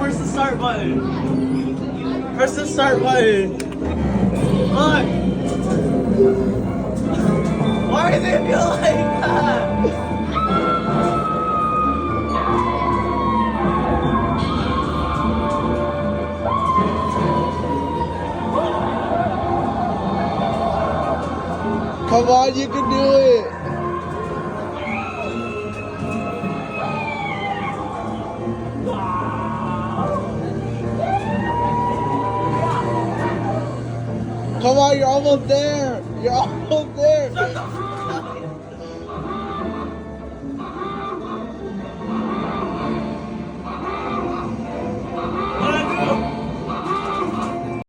Press the start button. Press the start button. Look. Why does it feel like that? Come on, you can do it. Come on, you're almost there. You're almost there.